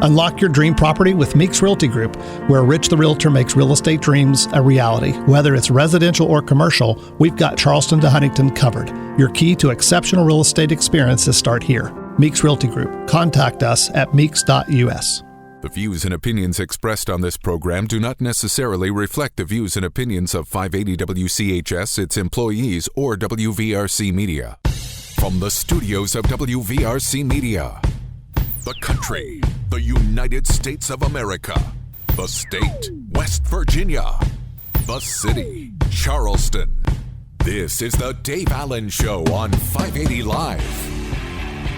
Unlock your dream property with Meeks Realty Group, where Rich the Realtor makes real estate dreams a reality. Whether it's residential or commercial, we've got Charleston to Huntington covered. Your key to exceptional real estate experiences start here. Meeks Realty Group. Contact us at meeks.us. The views and opinions expressed on this program do not necessarily reflect the views and opinions of 580 WCHS, its employees, or WVRC Media. From the studios of WVRC Media, the country, the United States of America, the state, West Virginia, the city, Charleston. This is the Dave Allen Show on 580 Live.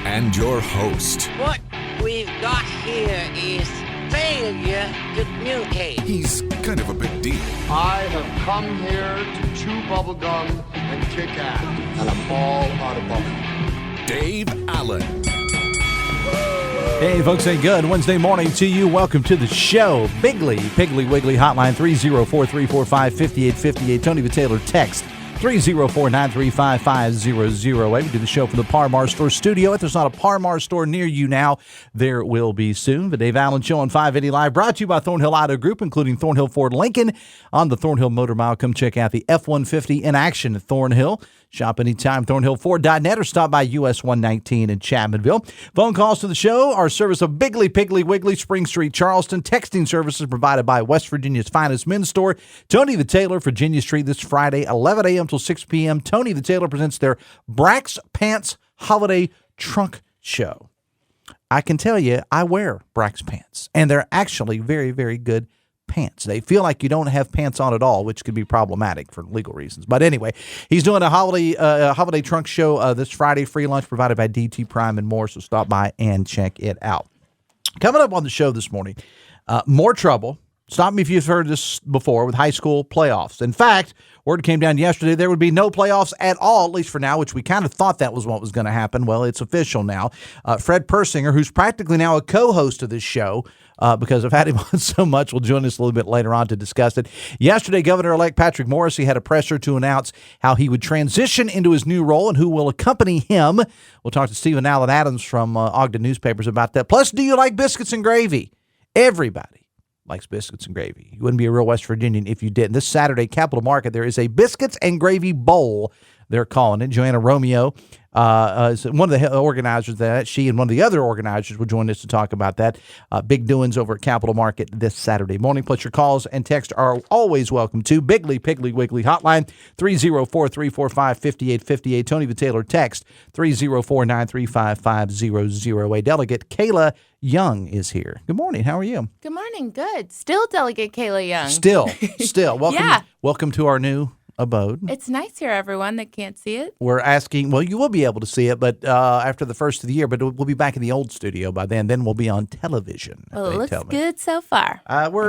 And your host. What we've got here is failure to communicate. He's kind of a big deal. I have come here to chew bubblegum and kick ass, and I'm all out of bubblegum. Dave Allen. Hey, folks, a good Wednesday morning to you. Welcome to the show. Bigly, Piggly Wiggly Hotline 304-345-5858. Tony the Taylor text 304-935-5008. We do the show from the Par-Mar Store studio. If there's not a Par-Mar store near you now, there will be soon. The Dave Allen Show on 580 Live, brought to you by Thornhill Auto Group, including Thornhill Ford Lincoln on the Thornhill Motor Mile. Come check out the F-150 in action at Thornhill. Shop anytime, thornhillford.net, or stop by US 119 in Chapmanville. Phone calls to the show are service of Bigly, Piggly Wiggly, Spring Street, Charleston. Texting services provided by West Virginia's finest men's store, Tony the Taylor, Virginia Street, this Friday, 11 a.m. till 6 p.m. Tony the Taylor presents their Brax Pants Holiday Trunk Show. I can tell you, I wear Brax pants, and they're actually very, very good pants. They feel like you don't have pants on at all, which could be problematic for legal reasons. But anyway, he's doing a holiday trunk show this Friday. Free lunch provided by DT Prime and more, so stop by and check it out. Coming up on the show this morning, more trouble. Stop me if you've heard this before with high school playoffs. In fact, word came down yesterday there would be no playoffs at all, at least for now, which we kind of thought that was what was going to happen. Well, it's official now. Fred Persinger, who's practically now a co-host of this show, because I've had him on so much, will join us a little bit later on to discuss it. Yesterday, Governor-elect Patrick Morrisey had a presser to announce how he would transition into his new role and who will accompany him. We'll talk to Stephen Allen Adams from Ogden Newspapers about that. Plus, do you like biscuits and gravy? Everybody likes biscuits and gravy. You wouldn't be a real West Virginian if you didn't. This Saturday, Capitol Market, there is a biscuits and gravy bowl, they're calling it. Joanna Romeo is one of the organizers of that. She and one of the other organizers will join us to talk about that. Big doings over at Capitol Market this Saturday morning. Plus, your calls and texts are always welcome to Bigly, Piggly Wiggly Hotline 304-345-5858. Tony the Taylor text 304-935-5008. Delegate Kayla Young is here. Good morning. How are you? Good morning. Good. Still Delegate Kayla Young. Still. Welcome. Yeah. Welcome to our new abode. It's nice here, everyone that can't see it. We're asking, well, you will be able to see it, but after the first of the year, but we'll be back in the old studio by then. Then we'll be on television. Well, it looks good so far.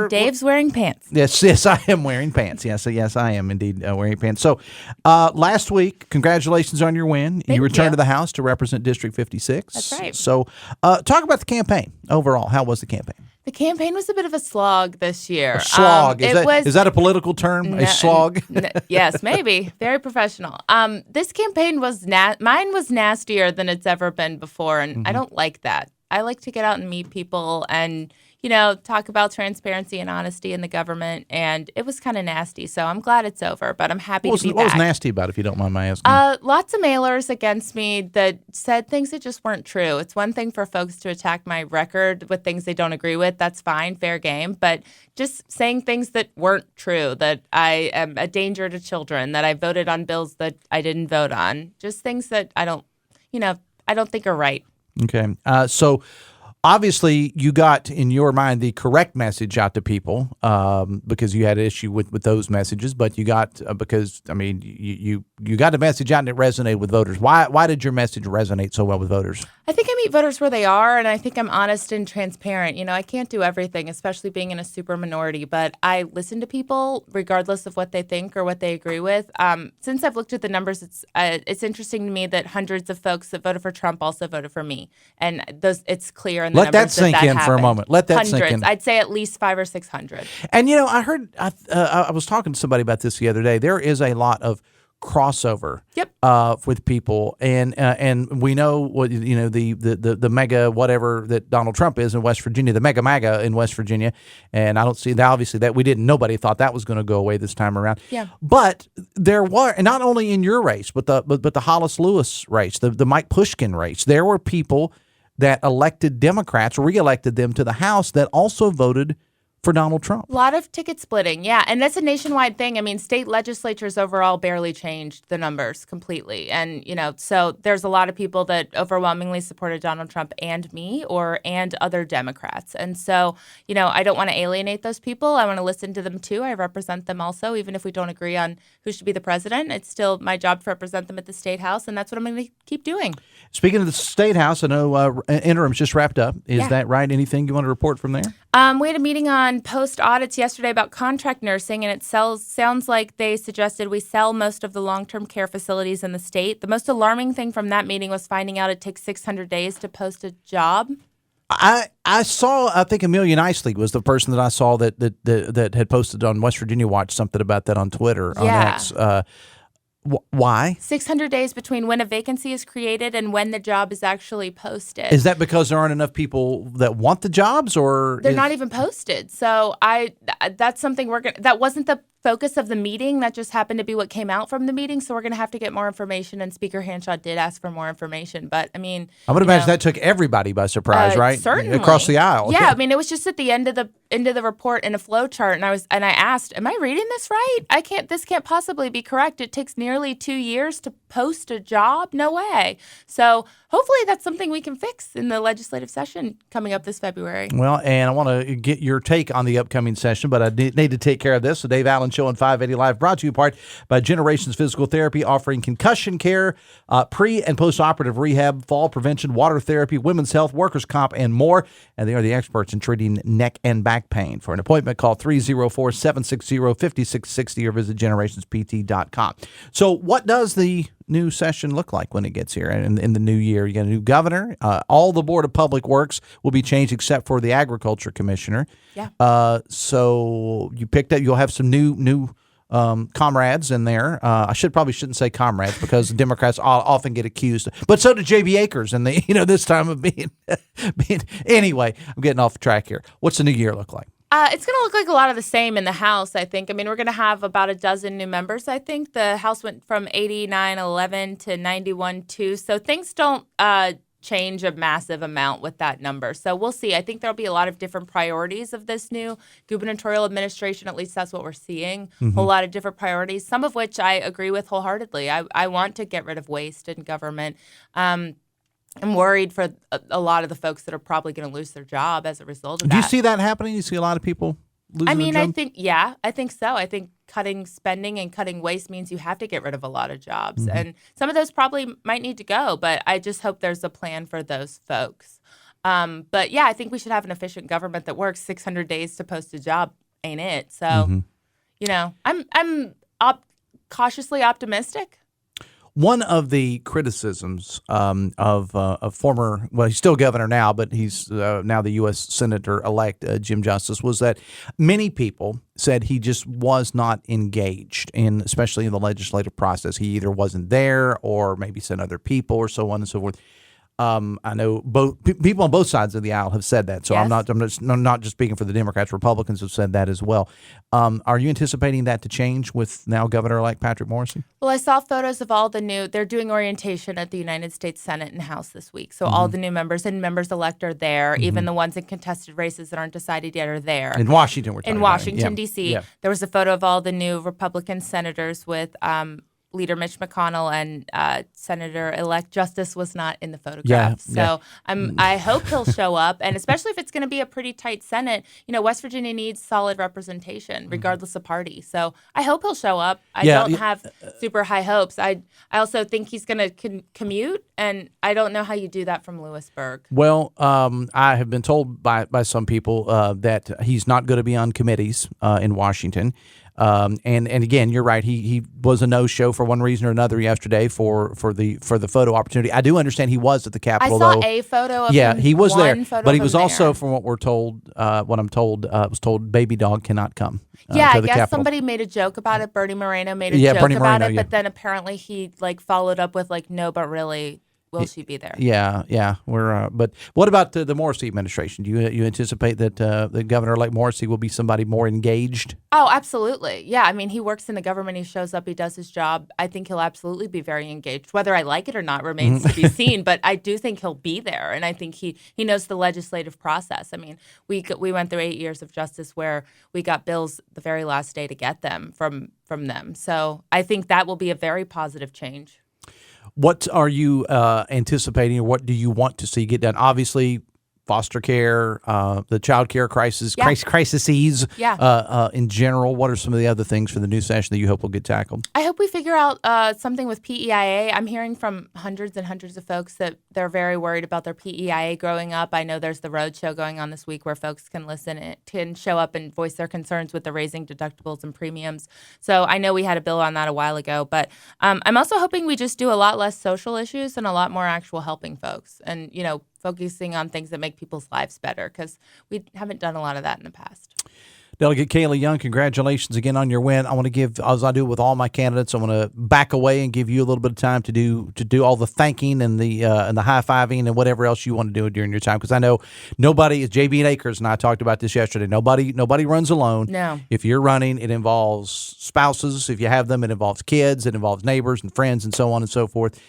Dave's wearing pants. Yes, I am wearing pants. Yes, I am indeed wearing pants. So last week, congratulations on your win. Thank you returned you. to the House to represent District 56. That's right. So talk about the campaign overall. How was the campaign? The campaign was a bit of a slog this year. A slog. Is that a political term? A slog? Yes, maybe. Very professional. This campaign was mine was nastier than it's ever been before, and I don't like that. I like to get out and meet people and, talk about transparency and honesty in the government, and it was kind of nasty. So I'm glad it's over, but I'm happy to be back. What was nasty about it, if you don't mind my asking? Lots of mailers against me that said things that just weren't true. It's one thing for folks to attack my record with things they don't agree with. That's fine, fair game. But just saying things that weren't true, that I am a danger to children, that I voted on bills that I didn't vote on, just things that I don't think are right. Okay. So obviously, you got, in your mind, the correct message out to people because you had an issue with those messages, but you got, you got the message out and it resonated with voters. Why did your message resonate so well with voters? I think I meet voters where they are, and I think I'm honest and transparent. I can't do everything, especially being in a super minority, but I listen to people regardless of what they think or what they agree with. Since I've looked at the numbers, it's interesting to me that hundreds of folks that voted for Trump also voted for me, and it's clear in the numbers. Let that sink in for a moment. Let that sink in. I'd say at least 500 or 600. And I heard I was talking to somebody about this the other day. There is a lot of crossover. Yep. With people, and we know what the mega whatever that Donald Trump is in West Virginia, the mega MAGA in West Virginia, and I don't see that. Obviously, that we didn't. Nobody thought that was going to go away this time around. Yeah. But there were, and not only in your race, but the Hollis Lewis race, the Mike Pushkin race, there were people that elected Democrats, reelected them to the House that also voted for Donald Trump. A lot of ticket splitting, yeah. And that's a nationwide thing. I mean, state legislatures overall barely changed the numbers completely. And, so there's a lot of people that overwhelmingly supported Donald Trump and me and other Democrats. And so, I don't want to alienate those people. I want to listen to them too. I represent them also, even if we don't agree on who should be the president. It's still my job to represent them at the State House, and that's what I'm going to keep doing. Speaking of the State House, I know interim's just wrapped up. Is that right? Anything you want to report from there? We had a meeting on post audits yesterday about contract nursing, and it sounds like they suggested we sell most of the long-term care facilities in the state. The most alarming thing from that meeting was finding out it takes 600 days to post a job. I saw, I think Amelia Nicely was the person that I saw that had posted on West Virginia Watch something about that on Twitter, on X. Why? 600 days between when a vacancy is created and when the job is actually posted. Is that because there aren't enough people that want the jobs, or they're not even posted? So that's something that wasn't the focus of the meeting. That just happened to be what came out from the meeting. So we're going to have to get more information. And Speaker Hanshaw did ask for more information. But I mean, I would imagine that took everybody by surprise, right? Certainly, across the aisle. Yeah, I mean, it was just at the end of the report in a flow chart, and I asked, "Am I reading this right? This can't possibly be correct. It takes nearly 2 years to post a job. No way." So hopefully that's something we can fix in the legislative session coming up this February. Well, and I want to get your take on the upcoming session, but I need to take care of this. So Dave Allen Show on 580 Live, brought to you in part by Generations Physical Therapy, offering concussion care, pre- and post-operative rehab, fall prevention, water therapy, women's health, workers' comp, and more. And they are the experts in treating neck and back pain. For an appointment, call 304-760-5660 or visit generationspt.com. So what does the new session look like when it gets here and in the new year? You got a new governor. All the Board of Public Works will be changed except for the Agriculture Commissioner. Yeah. So you'll have some new comrades in there. I shouldn't say comrades because Democrats often get accused, but so did J.B. Akers, and this time of being. Anyway, I'm getting off track here. What's the new year look like? It's going to look like a lot of the same in the House, I think. I mean, we're going to have about a dozen new members, I think. The House went from 89-11 to 91-2, so things don't change a massive amount with that number. So we'll see. I think there'll be a lot of different priorities of this new gubernatorial administration. At least that's what we're seeing. A whole lot of different priorities, some of which I agree with wholeheartedly. I want to get rid of waste in government. I'm worried for a lot of the folks that are probably going to lose their job as a result of that. Do you see that happening? You see a lot of people losing their job? I think so. I think cutting spending and cutting waste means you have to get rid of a lot of jobs. And some of those probably might need to go, but I just hope there's a plan for those folks. But yeah, I think we should have an efficient government that works. 600 days to post a job ain't it? So, I'm cautiously optimistic. One of the criticisms of former, well, he's still governor now, but he's now the U.S. Senator-elect Jim Justice, was that many people said he just was not engaged especially in the legislative process. He either wasn't there or maybe sent other people or so on and so forth. I know both people on both sides of the aisle have said that, so yes. I'm not just speaking for the Democrats. Republicans have said that as well. Are you anticipating that to change with now Governor-elect Patrick Morrisey? Well, I saw photos of all the they're doing orientation at the United States Senate and House this week. So all the new members and members-elect are there. Even the ones in contested races that aren't decided yet are there. In Washington, we're talking in about. Washington, D.C. Yeah. There was a photo of all the new Republican senators with Leader Mitch McConnell and Senator-elect Justice was not in the photograph. I hope he'll show up, and especially if it's going to be a pretty tight Senate. West Virginia needs solid representation, regardless of party. So I hope he'll show up. I don't have super high hopes. I also think he's going to commute, and I don't know how you do that from Lewisburg. Well, I have been told by some people that he's not going to be on committees in Washington. And again, you're right. He was a no-show for one reason or another yesterday for the photo opportunity. I do understand he was at the Capitol. I saw a photo of him. He was there, but he was also, there. from what we're told, was told baby dog cannot come. I to the guess Capitol. Somebody made a joke about it. Bernie Moreno made a joke about it, but then apparently he followed up with no, but really, will she be there? Yeah. We're but what about the Morrisey administration? Do you anticipate that the Governor-elect Morrisey will be somebody more engaged? Oh, absolutely. Yeah, I mean, he works in the government. He shows up. He does his job. I think he'll absolutely be very engaged. Whether I like it or not remains to be seen. But I do think he'll be there, and I think he knows the legislative process. I mean, we went through 8 years of justice where we got bills the very last day to get them from them. So I think that will be a very positive change. What are you anticipating, or what do you want to see get done? Obviously, foster care, the child care crises in general. What are some of the other things for the new session that you hope will get tackled? I hope we figure out something with PEIA. I'm hearing from hundreds and hundreds of folks that they're very worried about their PEIA growing up. I know there's the road show going on this week where folks can can show up and voice their concerns with the raising deductibles and premiums. So I know we had a bill on that a while ago, but I'm also hoping we just do a lot less social issues and a lot more actual helping folks and, focusing on things that make people's lives better, because we haven't done a lot of that in the past. Delegate Kayla Young, congratulations again on your win. I want to give, as I do with all my candidates, I want to back away and give you a little bit of time to do all the thanking and the high-fiving and whatever else you want to do during your time, because I know nobody, JB and Akers and I talked about this yesterday, nobody runs alone. No. If you're running, it involves spouses. If you have them, it involves kids. It involves neighbors and friends and so on and so forth.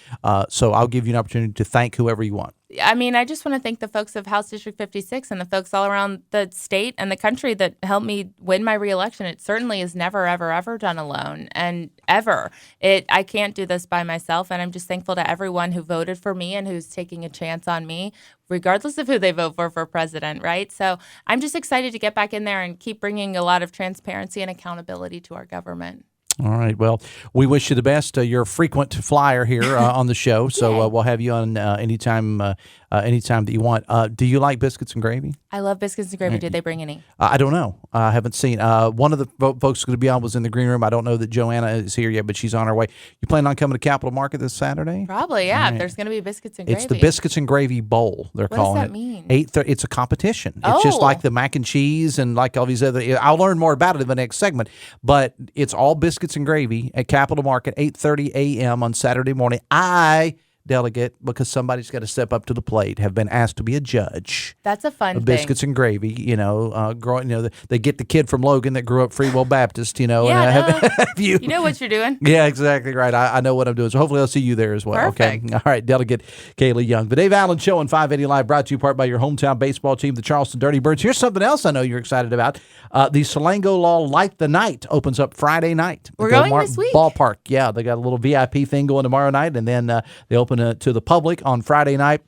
So I'll give you an opportunity to thank whoever you want. I mean, I just want to thank the folks of House District 56 and the folks all around the state and the country that helped me win my reelection. It certainly is never, ever, ever done alone, and ever. I can't do this by myself, and I'm just thankful to everyone who voted for me and who's taking a chance on me, regardless of who they vote for president, right? So I'm just excited to get back in there and keep bringing a lot of transparency and accountability to our government. All right. Well, we wish you the best. You're a frequent flyer here on the show, so we'll have you on anytime that you want. Do you like biscuits and gravy? I love biscuits and gravy. Did they bring any? I don't know. I haven't seen. One of the folks going to be on was in the green room. I don't know that Joanna is here yet, but she's on her way. You planning on coming to Capitol Market this Saturday? Probably, yeah. Right. There's going to be biscuits and gravy. It's the Biscuits and Gravy Bowl, they're calling it. What does that mean? It's a competition. It's just like the mac and cheese and like all these other. I'll learn more about it in the next segment, but it's all biscuits and gravy at Capitol Market, 8:30 a.m. on Saturday morning. Delegate, because somebody's got to step up to the plate, have been asked to be a judge. That's a fun thing. Biscuits and gravy, they get the kid from Logan that grew up Free Will Baptist, Yeah, you know what you're doing. Yeah, exactly right. I know what I'm doing. So hopefully I'll see you there as well. Perfect. Okay. All right, Delegate Kayla Young. The Dave Allen Show on 580 Live, brought to you part by your hometown baseball team, the Charleston Dirty Birds. Here's something else I know you're excited about. The Salango Law Light the Night opens up Friday night. We're going this week. Ballpark. Yeah, they got a little VIP thing going tomorrow night, and then they open it to the public on Friday night.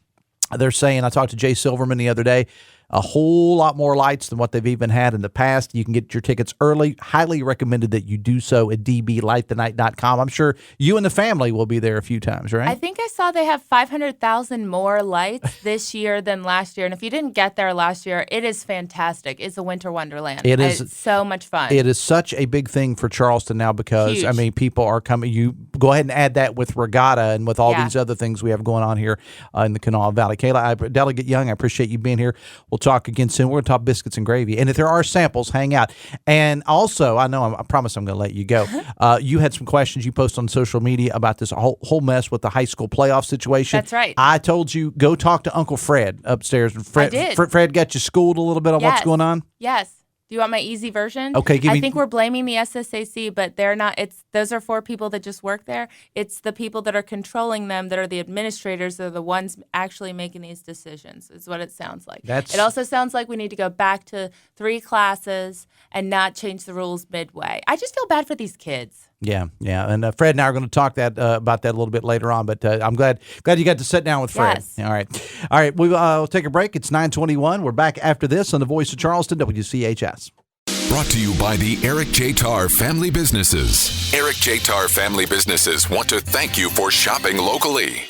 They're saying, I talked to Jay Silverman the other day, a whole lot more lights than what they've even had in the past. You can get your tickets early. Highly recommended that you do so at dblightthenight.com. I'm sure you and the family will be there a few times, right? I think I saw they have 500,000 more lights this year than last year. And if you didn't get there last year, it is fantastic. It's a winter wonderland. It's so much fun. It is such a big thing for Charleston now because, Huge. I mean, people are coming. You go ahead and add that with Regatta and with all these other things we have going on here in the Kanawha Valley. Kayla, Delegate Young, I appreciate you being here. We'll talk again soon. We're going to talk biscuits and gravy. And if there are samples, hang out. And also, I promise I'm going to let you go. You had some questions you posted on social media about this whole mess with the high school playoff situation. That's right. I told you, go talk to Uncle Fred upstairs. I did. Fred got you schooled a little bit on what's going on? Yes. Do you want my easy version? Okay, I think we're blaming the SSAC, but they're not. Those are 4 people that just work there. It's the people that are controlling them, that are the administrators, that are the ones actually making these decisions, is what it sounds like. It also sounds like we need to go back to 3 classes and not change the rules midway. I just feel bad for these kids. Yeah. And Fred and I are going to talk about that a little bit later on, but I'm glad you got to sit down with Fred. Yes. All right. We'll take a break. It's 9:21. We're back after this on the Voice of Charleston, WCHS. Brought to you by the Eric J. Tarr Family Businesses. Eric J. Tarr Family Businesses want to thank you for shopping locally.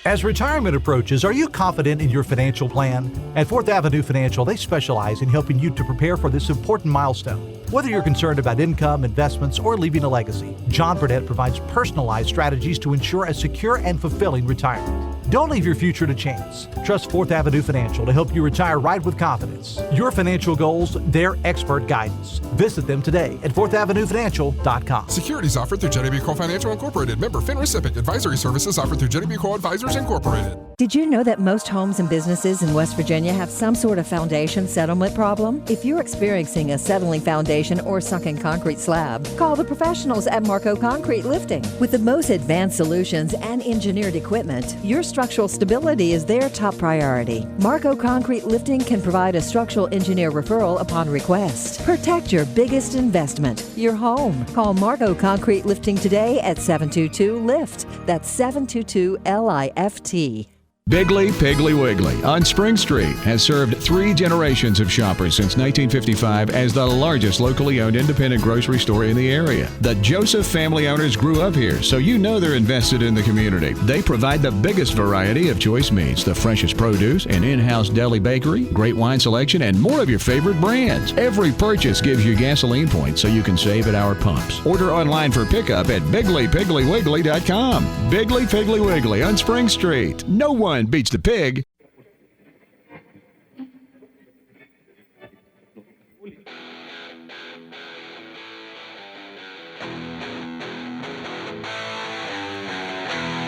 As retirement approaches, are you confident in your financial plan? At 4th Avenue Financial, they specialize in helping you to prepare for this important milestone. Whether you're concerned about income, investments, or leaving a legacy, John Burdett provides personalized strategies to ensure a secure and fulfilling retirement. Don't leave your future to chance. Trust 4th Avenue Financial to help you retire right with confidence. Your financial goals, their expert guidance. Visit them today at 4thavenuefinancial.com. Securities offered through Jenny Co Financial Incorporated. Member FINRA SIPC. Advisory services offered through Jenny Co Advisors Incorporated. Did you know that most homes and businesses in West Virginia have some sort of foundation settlement problem? If you're experiencing a settling foundation or sunken concrete slab, call the professionals at Marco Concrete Lifting. With the most advanced solutions and engineered equipment, your structural stability is their top priority. Marco Concrete Lifting can provide a structural engineer referral upon request. Protect your biggest investment, your home. Call Marco Concrete Lifting today at 722-LIFT. That's 722-LIFT. Biggly Piggly Wiggly on Spring Street has served 3 generations of shoppers since 1955 as the largest locally owned independent grocery store in the area. The Joseph family owners grew up here, so you know they're invested in the community. They provide the biggest variety of choice meats, the freshest produce, an in-house deli bakery, great wine selection, and more of your favorite brands. Every purchase gives you gasoline points so you can save at our pumps. Order online for pickup at BigglyPigglyWiggly.com. Biggly Piggly Wiggly on Spring Street. No one beats the pig.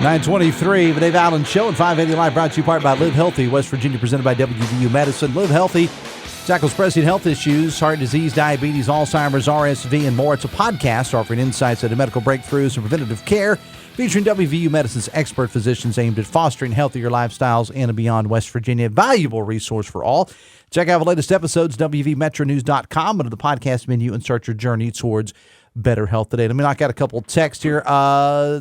$9:23, the Dave Allen Show and 580 Live brought to you part by Live Healthy, West Virginia, presented by WVU Medicine. Live Healthy tackles pressing health issues, heart disease, diabetes, Alzheimer's, RSV, and more. It's a podcast offering insights into medical breakthroughs and preventative care, featuring WVU Medicine's expert physicians aimed at fostering healthier lifestyles in and beyond West Virginia. A valuable resource for all. Check out the latest episodes, WVMetroNews.com, under the podcast menu, and start your journey towards better health today. Let me knock out a couple of texts here.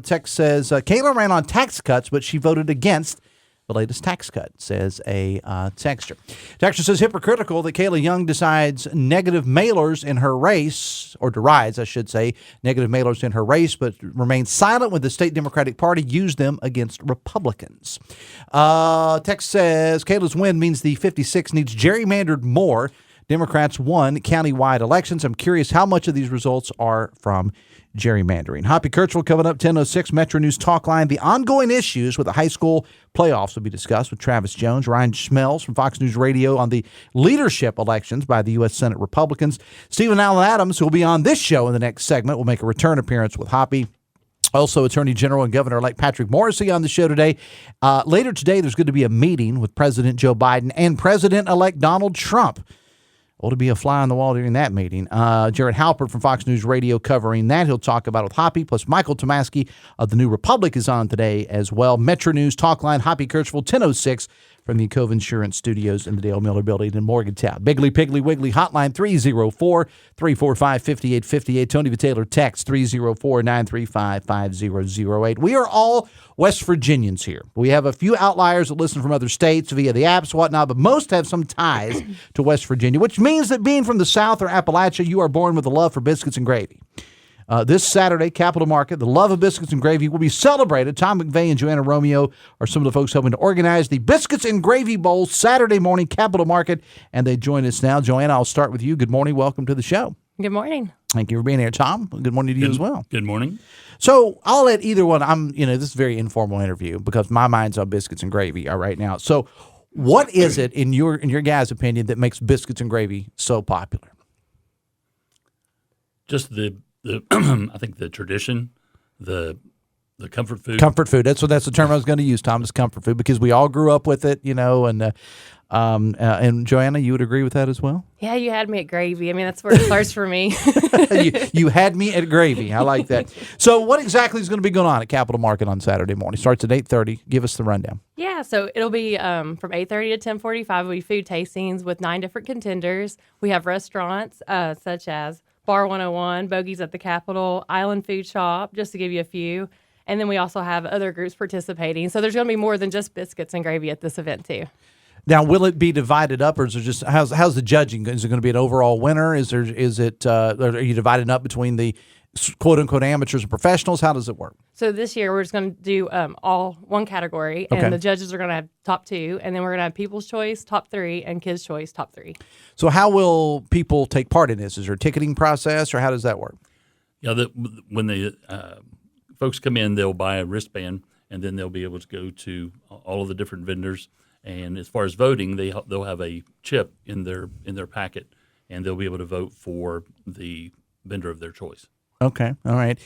Text says, Kayla ran on tax cuts, but she voted against the latest tax cut, says a texter. Texter says, hypocritical that Kayla Young decides negative mailers in her race, or derides, I should say, negative mailers in her race, but remains silent when the state Democratic Party used them against Republicans. Text says, Kayla's win means the 56 needs gerrymandered more. Democrats won countywide elections. I'm curious how much of these results are from gerrymandering. Hoppy Kirchville coming up, 10:06 Metro News Talk Line. The ongoing issues with the high school playoffs will be discussed with Travis Jones. Ryan Schmelz from Fox News Radio on the leadership elections by the U.S. Senate Republicans. Stephen Allen Adams, who will be on this show in the next segment, will make a return appearance with Hoppy. Also, Attorney General and Governor-elect Patrick Morrisey on the show today. Later today, there's going to be a meeting with President Joe Biden and President-elect Donald Trump. Well, to be a fly on the wall during that meeting. Jared Halpert from Fox News Radio covering that. He'll talk about it with Hoppy. Plus, Michael Tomasky of The New Republic is on today as well. Metro News Talk Line, Hoppy Kirchville, 10:06 from the Cove Insurance Studios in the Dale Miller Building in Morgantown. Biggly Piggly Wiggly Hotline, 304-345-5858. Tony Taylor text 304-935-5008. We are all West Virginians here. We have a few outliers that listen from other states via the apps, whatnot, but most have some ties to West Virginia, which means that being from the South or Appalachia, you are born with a love for biscuits and gravy. This Saturday, Capitol Market, the love of biscuits and gravy will be celebrated. Tom McVeigh and Joanna Romeo are some of the folks helping to organize the Biscuits and Gravy Bowl Saturday morning, Capitol Market, and they join us now. Joanna, I'll start with you. Good morning. Welcome to the show. Good morning. Thank you for being here, Tom. Good morning to you as well. Good morning. So I'll let either one. This is a very informal interview because my mind's on biscuits and gravy right now. So what is it, in your guys' opinion, that makes biscuits and gravy so popular? Just the I think the tradition, the comfort food. Comfort food. That's the term I was going to use, Tom. Is comfort food because we all grew up with it, and Joanna, you would agree with that as well? Yeah, you had me at gravy. I mean, that's where it starts for me. you had me at gravy. I like that. So what exactly is going to be going on at Capitol Market on Saturday morning? Starts at 8:30. Give us the rundown. Yeah, so it'll be from 8:30 to 10:45. Will be food tastings with 9 different contenders. We have restaurants such as Bar 101, Bogies at the Capitol, Island Food Shop, just to give you a few. And then we also have other groups participating. So there's going to be more than just biscuits and gravy at this event, too. Now, will it be divided up, or is it just how's the judging? Is it going to be an overall winner? Are you divided up between the quote unquote amateurs and professionals? How does it work? So this year we're just going to do all one category, and Okay. the judges are going to have top 2, and then we're going to have People's Choice top 3 and Kids' Choice top 3. So how will people take part in this? Is there a ticketing process, or how does that work? Yeah, when the folks come in, they'll buy a wristband, and then they'll be able to go to all of the different vendors. And as far as voting, they'll have a chip in their packet, and they'll be able to vote for the vendor of their choice. Okay, all right.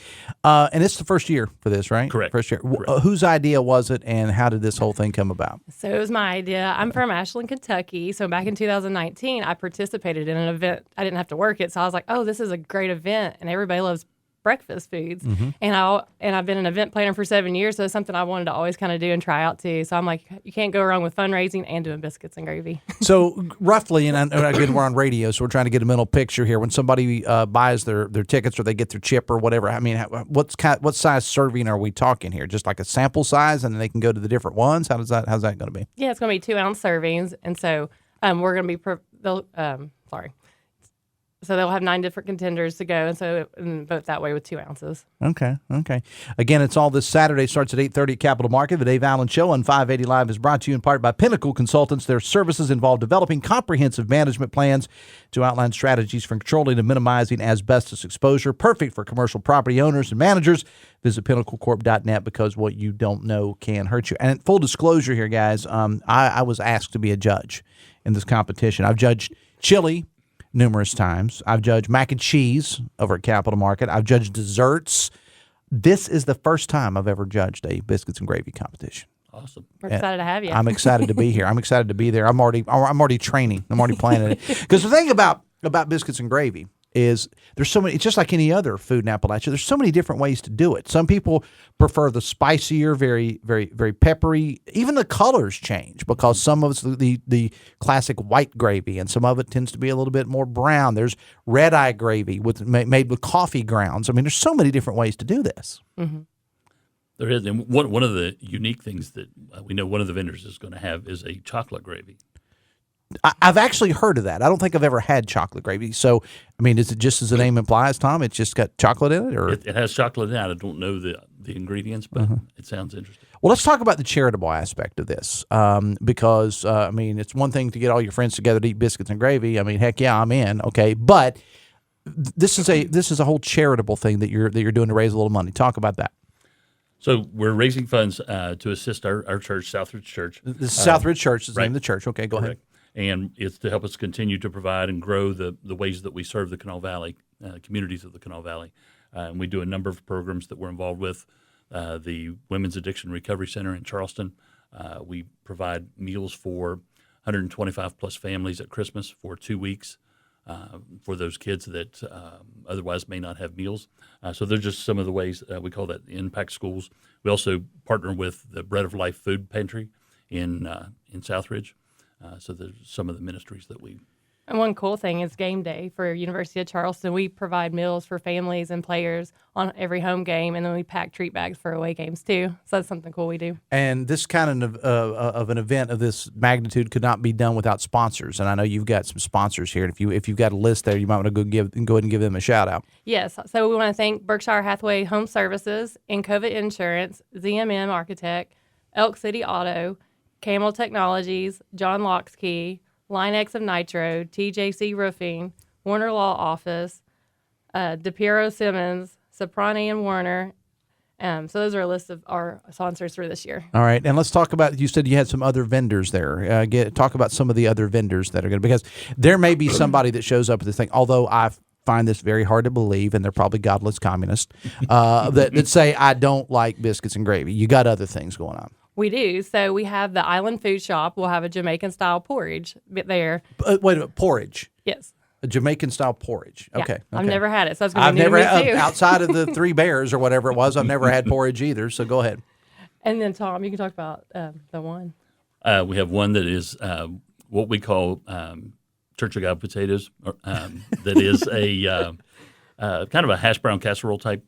And it's the first year for this, right? Correct. First year. Correct. Whose idea was it, and how did this whole thing come about? So it was my idea. I'm from Ashland, Kentucky. So back in 2019, I participated in an event. I didn't have to work it, so I was like, "Oh, this is a great event, and everybody loves breakfast foods." Mm-hmm. And I've been an event planner for 7 years, so it's something I wanted to always kind of do and try out too. So I'm like, you can't go wrong with fundraising and doing biscuits and gravy. So roughly, and again, we're on radio, so we're trying to get a mental picture here. When somebody buys their tickets or they get their chip or whatever, I mean, what size serving are we talking here? Just like a sample size, and then they can go to the different ones. How's that going to be? Yeah, it's going to be 2-ounce servings, and so we're going to be So they'll have 9 different contenders to go, and vote that way with 2 ounces. Okay. Again, it's all this Saturday. Starts at 8:30 at Capitol Market. The Dave Allen Show on 580 Live is brought to you in part by Pinnacle Consultants. Their services involve developing comprehensive management plans to outline strategies for controlling and minimizing asbestos exposure. Perfect for commercial property owners and managers. Visit pinnaclecorp.net because what you don't know can hurt you. And full disclosure here, guys, I was asked to be a judge in this competition. I've judged chili numerous times. I've judged mac and cheese over at Capitol Market. I've judged desserts. This is the first time I've ever judged a biscuits and gravy competition. Awesome. We're excited to have you. I'm excited to be here. I'm excited to be there. I'm already training. I'm already planning it. Because the thing about biscuits and gravy is there's so many. It's just like any other food in Appalachia. There's so many different ways to do it. Some people prefer the spicier, very, very, very peppery. Even the colors change because some of it's the classic white gravy, and some of it tends to be a little bit more brown. There's red eye gravy made with coffee grounds. I mean, there's so many different ways to do this. Mm-hmm. There is, and one of the unique things that we know one of the vendors is going to have is a chocolate gravy. I've actually heard of that. I don't think I've ever had chocolate gravy. So, I mean, is it just as the name implies, Tom? It's just got chocolate in it, or it has chocolate in it. I don't know the ingredients, but it sounds interesting. Well, let's talk about the charitable aspect of this, because I mean, it's one thing to get all your friends together to eat biscuits and gravy. I mean, heck yeah, I'm in. Okay, but this is a whole charitable thing that you're doing to raise a little money. Talk about that. So we're raising funds to assist our church, Southridge Church. The Southridge Church is the name of the church. Okay, go ahead. And it's to help us continue to provide and grow the ways that we serve the Kanawha Valley, communities of the Kanawha Valley. And we do a number of programs that we're involved with. The Women's Addiction Recovery Center in Charleston. We provide meals for 125 plus families at Christmas for 2 weeks for those kids that otherwise may not have meals. So they're just some of the ways we call that impact schools. We also partner with the Bread of Life Food Pantry in Southridge. So there's some of the ministries that we. And one cool thing is game day for University of Charleston. We provide meals for families and players on every home game, and then we pack treat bags for away games too. So that's something cool we do. And this kind of an event of this magnitude could not be done without sponsors. And I know you've got some sponsors here. And if you've got a list there, you might want to go ahead and give them a shout out. Yes. So we want to thank Berkshire Hathaway Home Services, Encova Insurance, ZMM Architect, Elk City Auto, Camel Technologies, John Lockskey, Line X of Nitro, TJC Roofing, Warner Law Office, DePiero Simmons, Soprani and Warner. So those are a list of our sponsors for this year. All right. And let's talk about, you said you had some other vendors there. Talk about some of the other vendors that are going to, because there may be somebody that shows up at this thing, although I find this very hard to believe, and they're probably godless communists, that say, I don't like biscuits and gravy. You got other things going on. We do. So we have the Island Food Shop. We'll have a Jamaican-style porridge there. Wait a minute, porridge? Yes. A Jamaican-style porridge. Yeah. Okay. I've never had it, so it's going to be new to me too. Outside of the Three Bears or whatever it was, I've never had porridge either, so go ahead. And then, Tom, you can talk about the one. We have one that is what we call Church of God potatoes, that is a kind of a hash brown casserole type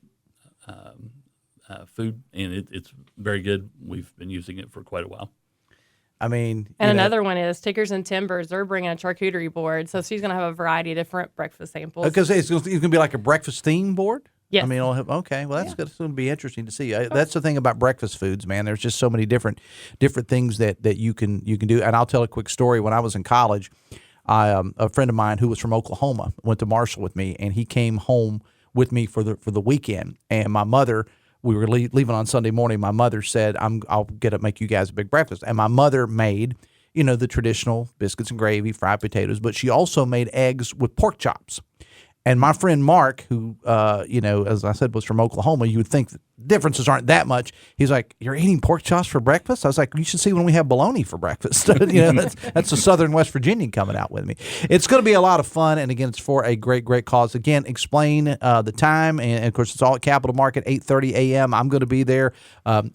food, and it's very good. We've been using it for quite a while. I mean, and another one is Tickers and Timbers. They're bringing a charcuterie board, so she's going to have a variety of different breakfast samples. Because it's going to be like a breakfast theme board? Yes. I mean, okay. Well, that's going to be interesting to see. That's the thing about breakfast foods, man. There's just so many different things that you can do. And I'll tell a quick story. When I was in college, a friend of mine who was from Oklahoma went to Marshall with me, and he came home with me for the weekend. And my mother, we were leaving on Sunday morning. My mother said, "I'll get up, make you guys a big breakfast." And my mother made, the traditional biscuits and gravy, fried potatoes, but she also made eggs with pork chops. And my friend Mark, who, as I said, was from Oklahoma, you would think the differences aren't that much. He's like, "You're eating pork chops for breakfast?" I was like, "You should see when we have bologna for breakfast." That's the Southern West Virginian coming out with me. It's going to be a lot of fun. And again, it's for a great, great cause. Again, explain the time. And of course, it's all at Capitol Market, 8:30 a.m. I'm going to be there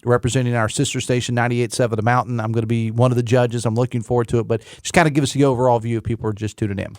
representing our sister station, 98.7 The Mountain. I'm going to be one of the judges. I'm looking forward to it. But just kind of give us the overall view if people are just tuning in.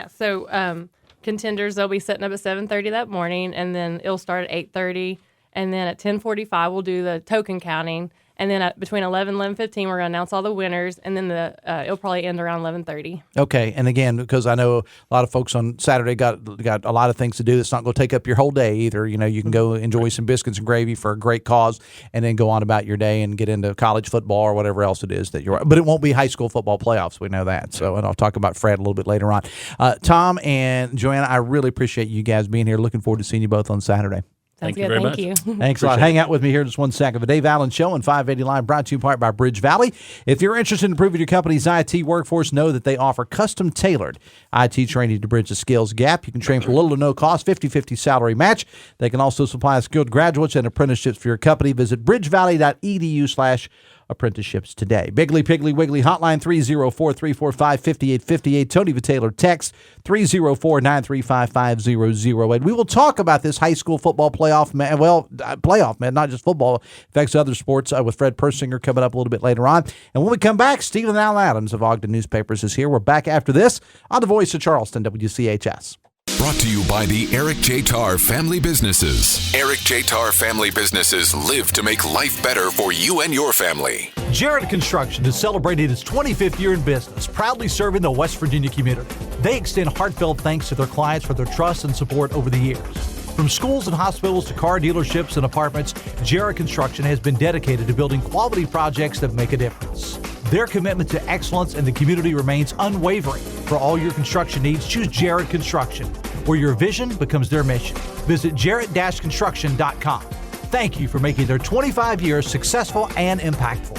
So contenders, they'll be setting up at 7:30 that morning, and then it'll start at 8:30, and then at 10:45 we'll do the token counting, and then between 11 and 11:15 we're going to announce all the winners, and then it'll probably end around 11:30. Okay, and again, because I know a lot of folks on Saturday got a lot of things to do. It's not going to take up your whole day either. You can go enjoy some biscuits and gravy for a great cause, and then go on about your day and get into college football or whatever else it is that you're. But it won't be high school football playoffs. We know that. So, and I'll talk about Fred a little bit later on. Tom and Joanna, I really appreciate you guys being here. Looking forward to seeing you both on Saturday. Thank you very much. Thanks a lot. Hang out with me here just 1 second. The Dave Allen Show on 580 Live, brought to you in part by Bridge Valley. If you're interested in improving your company's IT workforce, know that they offer custom-tailored IT training to bridge the skills gap. You can train for little to no cost, 50-50 salary match. They can also supply skilled graduates and apprenticeships for your company. Visit bridgevalley.edu/apprenticeships today. Biggly Piggly Wiggly hotline 304-345-5858. Tony Vitaylor text 304-935-5008. We will talk about this high school football playoff, not just football, affects other sports with Fred Persinger coming up a little bit later on. And when we come back, Stephen Al Adams of Ogden Newspapers is here. We're back after this on the Voice of Charleston, WCHS. Brought to you by the Eric J. Tarr Family Businesses. Eric J. Tarr Family Businesses live to make life better for you and your family. Jarrett Construction is celebrating its 25th year in business, proudly serving the West Virginia community. They extend heartfelt thanks to their clients for their trust and support over the years. From schools and hospitals to car dealerships and apartments, Jarrett Construction has been dedicated to building quality projects that make a difference. Their commitment to excellence in the community remains unwavering. For all your construction needs, choose Jarrett Construction, where your vision becomes their mission. Visit jarrett-construction.com. Thank you for making their 25 years successful and impactful.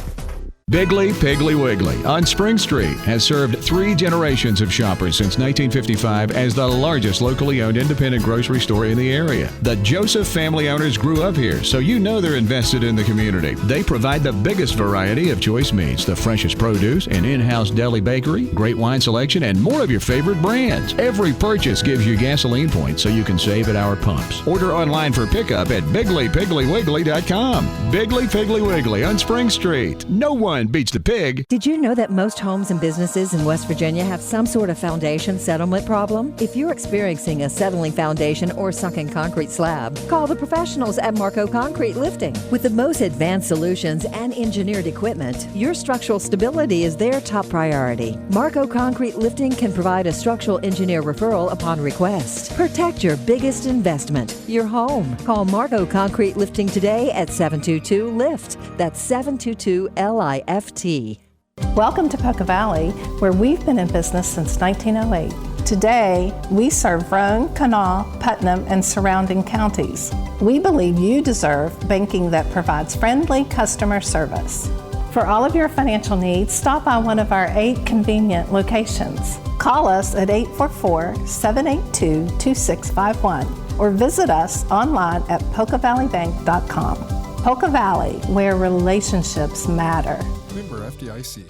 Biggly Piggly Wiggly on Spring Street has served 3 generations of shoppers since 1955 as the largest locally owned independent grocery store in the area. The Joseph family owners grew up here, so you know they're invested in the community. They provide the biggest variety of choice meats, the freshest produce, an in-house deli bakery, great wine selection, and more of your favorite brands. Every purchase gives you gasoline points so you can save at our pumps. Order online for pickup at bigglypigglywiggly.com. Biggly Piggly Wiggly on Spring Street. No one beats the pig. Did you know that most homes and businesses in West Virginia have some sort of foundation settlement problem? If you're experiencing a settling foundation or sunken concrete slab, call the professionals at Marco Concrete Lifting. With the most advanced solutions and engineered equipment, your structural stability is their top priority. Marco Concrete Lifting can provide a structural engineer referral upon request. Protect your biggest investment, your home. Call Marco Concrete Lifting today at 722-LIFT. That's 722-LIFT. Welcome to Poca Valley, where we've been in business since 1908. Today, we serve Roane, Kanawha, Putnam, and surrounding counties. We believe you deserve banking that provides friendly customer service. For all of your financial needs, stop by one of our 8 convenient locations. Call us at 844-782-2651 or visit us online at PocaValleyBank.com. Poca Valley, where relationships matter. Member FDIC.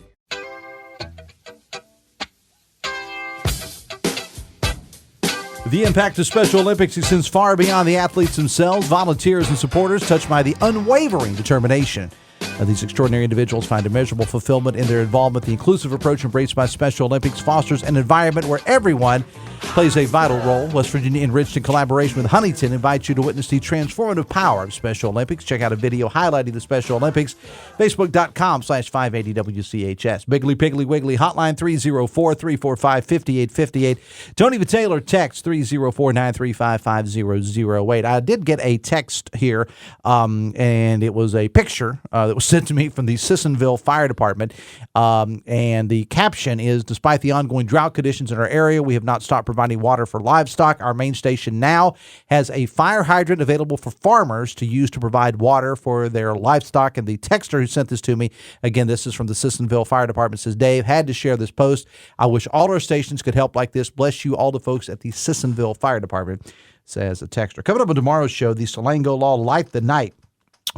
The impact of Special Olympics extends far beyond the athletes themselves. Volunteers and supporters, touched by the unwavering determination of these extraordinary individuals, find immeasurable fulfillment in their involvement. The inclusive approach embraced by Special Olympics fosters an environment where everyone plays a vital role. West Virginia, enriched in collaboration with Huntington, invites you to witness the transformative power of Special Olympics. Check out a video highlighting the Special Olympics. Facebook.com/580WCHS. Biggly Piggly Wiggly hotline 304-345-5858. Tony Taylor text 304-935-5008. I did get a text here, and it was a picture that was sent to me from the Sissonville Fire Department, and the caption is, despite the ongoing drought conditions in our area, we have not stopped providing water for livestock. Our main station now has a fire hydrant available for farmers to use to provide water for their livestock. And the texter who sent this to me, again, this is from the Sissonville Fire Department, says, Dave, had to share this post. I wish all our stations could help like this. Bless you, all the folks at the Sissonville Fire Department, says a texter. Coming up on tomorrow's show, the Selango Law Light the Night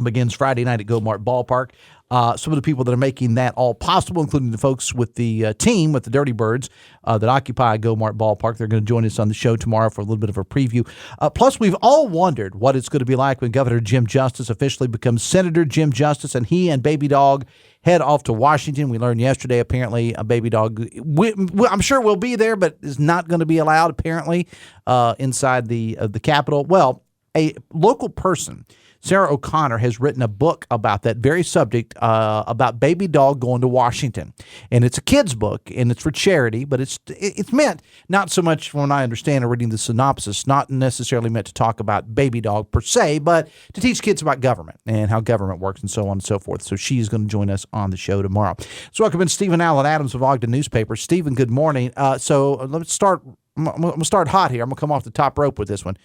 begins Friday night at Go-Mart Ballpark. Some of the people that are making that all possible, including the folks with the team, with the Dirty Birds that occupy Go-Mart Ballpark. They're going to join us on the show tomorrow for a little bit of a preview. Plus, we've all wondered what it's going to be like when Governor Jim Justice officially becomes Senator Jim Justice, and he and Baby Dog head off to Washington. We learned yesterday, apparently, a Baby Dog, I'm sure will be there, but is not going to be allowed, apparently, inside the Capitol. Well, a local person, Sarah O'Connor, has written a book about that very subject, about Baby Dog going to Washington. And it's a kid's book, and it's for charity, but it's meant, not so much from what I understand or reading the synopsis, not necessarily meant to talk about Baby Dog per se, but to teach kids about government and how government works and so on and so forth. So she's going to join us on the show tomorrow. So welcome in Stephen Allen Adams of Ogden Newspaper. Stephen, good morning. So let's start. I'm going to start hot here. I'm going to come off the top rope with this one.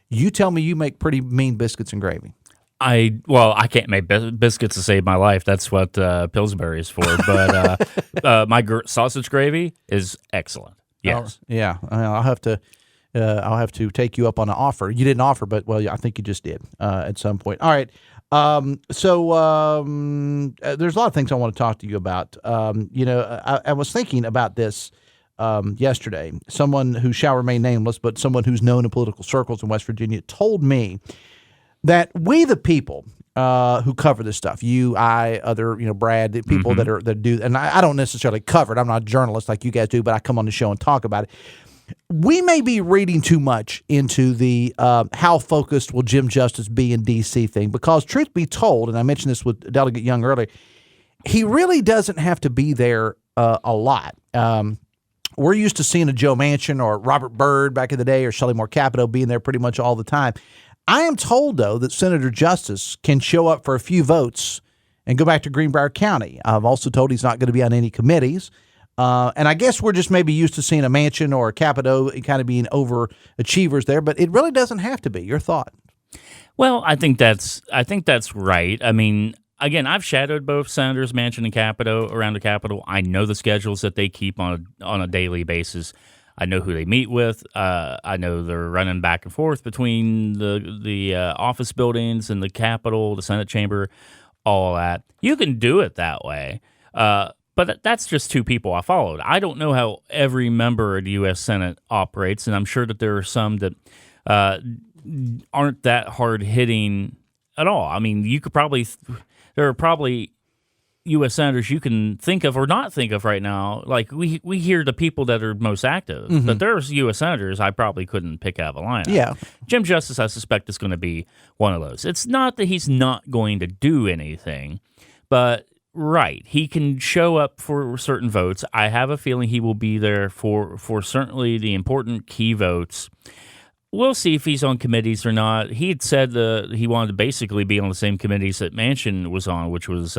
You tell me you make pretty mean biscuits and gravy. I can't make biscuits to save my life. That's what Pillsbury is for. But my sausage gravy is excellent. Yes. Yeah. I'll have to take you up on an offer. You didn't offer, but I think you just did at some point. All right. So there's a lot of things I want to talk to you about. I was thinking about this yesterday. Someone who shall remain nameless, but someone who's known in political circles in West Virginia, told me that we, the people who cover this stuff, you, I, other, Brad, the people that do, and I don't necessarily cover it. I'm not a journalist like you guys do, but I come on the show and talk about it. We may be reading too much into the how focused will Jim Justice be in D.C. thing, because truth be told, and I mentioned this with Delegate Young earlier, he really doesn't have to be there a lot. We're used to seeing a Joe Manchin or Robert Byrd back in the day, or Shelley Moore Capito being there pretty much all the time. I am told, though, that Senator Justice can show up for a few votes and go back to Greenbrier County. I've also told he's not going to be on any committees. And I guess we're just maybe used to seeing a Manchin or a Capito kind of being overachievers there, but it really doesn't have to be. Your thought? Well, I think that's right. I mean, again, I've shadowed both Senators Manchin and Capito around the Capitol. I know the schedules that they keep on a daily basis. I know who they meet with. I know they're running back and forth between the office buildings and the Capitol, the Senate chamber, all that. You can do it that way, but that's just two people I followed. I don't know how every member of the U.S. Senate operates, and I'm sure that there are some that aren't that hard-hitting at all. I mean, there are probably U.S. senators you can think of or not think of right now. Like, we hear the people that are most active, but there's U.S. senators I probably couldn't pick out of a lineup. Yeah. Jim Justice, I suspect, is going to be one of those. It's not that he's not going to do anything, but right, he can show up for certain votes. I have a feeling he will be there for certainly the important key votes. We'll see if he's on committees or not. He had said he wanted to basically be on the same committees that Manchin was on, which was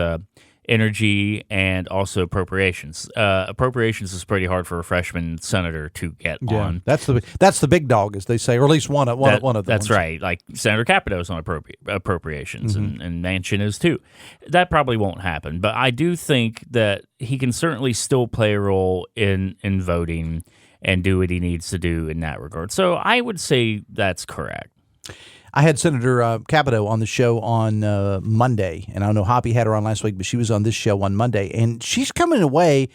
energy and also appropriations. Appropriations is pretty hard for a freshman senator to get on. That's the big dog, as they say, or at least one of them. That's right. Like Senator Capito is on appropriations, and Manchin is too. That probably won't happen, but I do think that he can certainly still play a role in voting and do what he needs to do in that regard. So I would say that's correct. I had Senator Capito on the show on Monday, and I know Hoppy had her on last week, but she was on this show on Monday, and she's coming away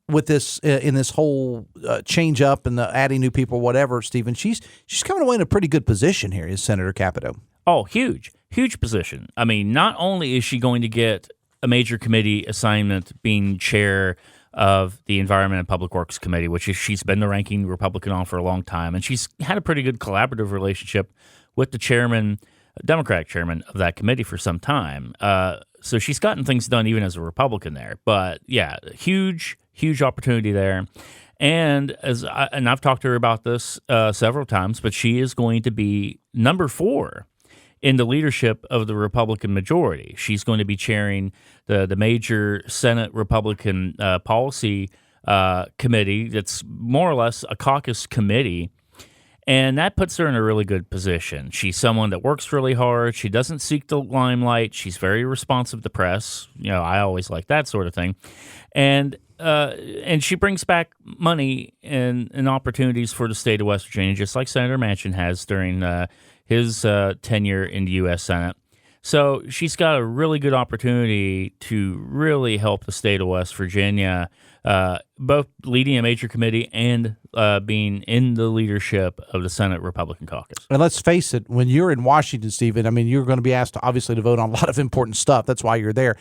with this in this whole change up and the adding new people, whatever, Stephen. She's coming away in a pretty good position here, is Senator Capito. Oh, huge position. I mean, not only is she going to get a major committee assignment, being chair of the Environment and Public Works Committee, which is she's been the ranking Republican on for a long time, and she's had a pretty good collaborative relationship with the chairman, Democratic chairman of that committee for some time. So she's gotten things done even as a Republican there. But yeah, huge opportunity there. And I've talked to her about this several times, but she is going to be number 4 in the leadership of the Republican majority. She's going to be chairing the major Senate Republican policy committee that's more or less a caucus committee, and that puts her in a really good position. She's someone that works really hard. She doesn't seek the limelight. She's very responsive to press. I always like that sort of thing. And she brings back money and opportunities for the state of West Virginia, just like Senator Manchin has during his tenure in the U.S. Senate. So she's got a really good opportunity to really help the state of West Virginia, both leading a major committee and being in the leadership of the Senate Republican caucus. And let's face it, when you're in Washington, Stephen, I mean, you're going to be asked, obviously, to vote on a lot of important stuff. That's why you're there.